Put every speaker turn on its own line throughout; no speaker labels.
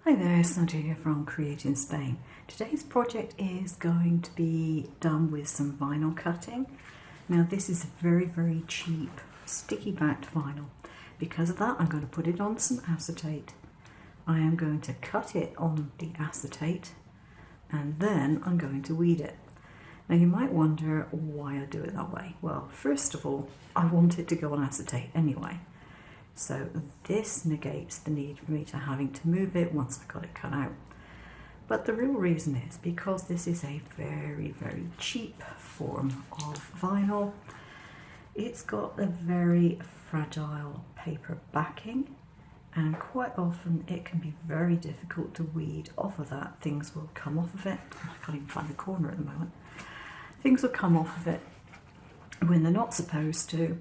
Hi there, Sandra here from Create in Spain. Today's project is going to be done with some vinyl cutting. Now this is very cheap sticky backed vinyl. Because of that I'm going to put it on some acetate. I am going to cut it on the acetate and then I'm going to weed it. Now you might wonder why I do it that way. Well, first of all, I want it to go on acetate anyway. So this negates the need for me to having to move it once I got it cut out. But the real reason is because this is a very cheap form of vinyl. It's got a very fragile paper backing and quite often it can be very difficult to weed off of that. Things will come off of it. I can't even find the corner at the moment. Things will come off of it when they're not supposed to,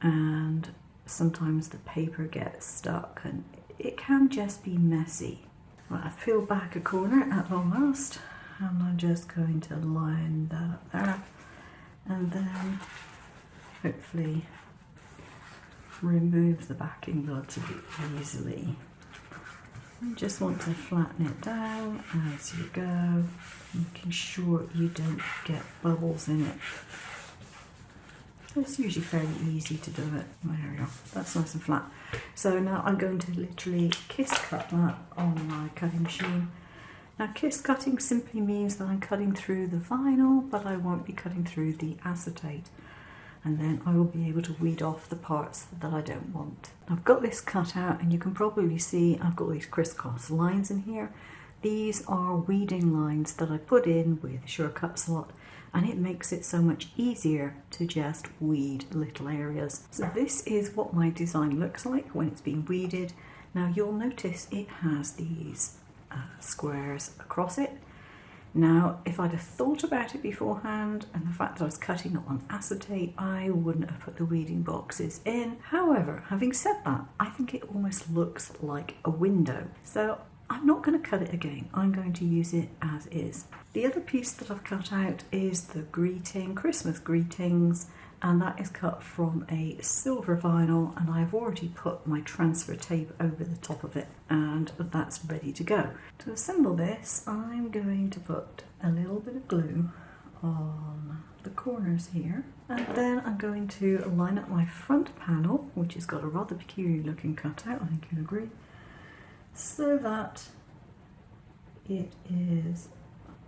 and sometimes the paper gets stuck and it can just be messy. Right, I've peeled back a corner at long last and I'm just going to line that up there and then hopefully remove the backing relatively easily. You just want to flatten it down as you go, making sure you don't get bubbles in it. It's usually fairly easy to do it. There we go, that's nice and flat. So now I'm going to literally kiss cut that on my cutting machine. Now kiss cutting simply means that I'm cutting through the vinyl, but I won't be cutting through the acetate. And then I will be able to weed off the parts that I don't want. I've got this cut out and you can probably see I've got these crisscross lines in here. These are weeding lines that I put in with Cut Slot, and it makes it so much easier to just weed little areas. So this is what my design looks like when it's been weeded. Now you'll notice it has these squares across it. Now if I'd have thought about it beforehand and the fact that I was cutting it on acetate, I wouldn't have put the weeding boxes in. However, having said that, I think it almost looks like a window. So I'm not going to cut it again, I'm going to use it as is. The other piece that I've cut out is the Christmas greetings, and that is cut from a silver vinyl, and I've already put my transfer tape over the top of it and that's ready to go. To assemble this, I'm going to put a little bit of glue on the corners here, and then I'm going to line up my front panel, which has got a rather peculiar looking cutout, I think you'll agree, so that it is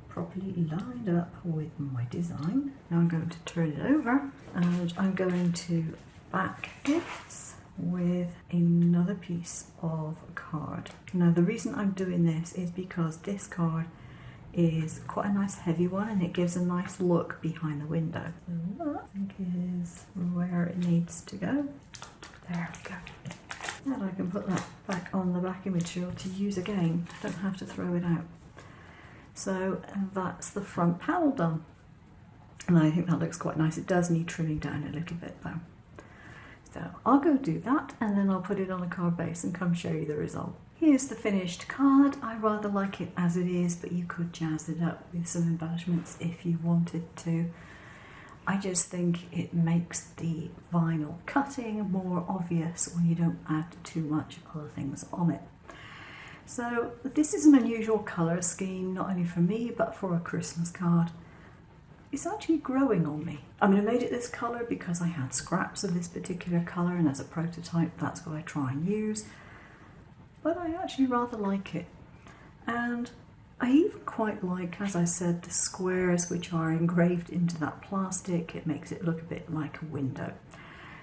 properly lined up with my design. Now I'm going to turn it over and I'm going to back this with another piece of card. Now the reason I'm doing this is because this card is quite a nice heavy one and it gives a nice look behind the window. So that I think is where it needs to go. There we go. And I can put that back on the backing material to use again. I don't have to throw it out. So that's the front panel done. And I think that looks quite nice. It does need trimming down a little bit though. So I'll go do that and then I'll put it on a card base and come show you the result. Here's the finished card. I rather like it as it is, but you could jazz it up with some embellishments if you wanted to. I just think it makes the vinyl cutting more obvious when you don't add too much other things on it. So this is an unusual colour scheme, not only for me but for a Christmas card. It's actually growing on me. I mean, I made it this colour because I had scraps of this particular colour, and as a prototype that's what I try and use. But I actually rather like it. And I even quite like, as I said, the squares which are engraved into that plastic. It makes it look a bit like a window.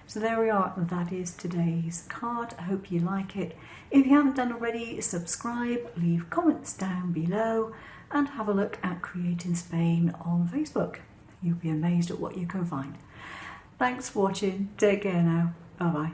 So there we are, that is today's card. I hope you like it. If you haven't done already, subscribe, leave comments down below, and have a look at Create in Spain on Facebook. You'll be amazed at what you can find. Thanks for watching. Take care now. Bye bye.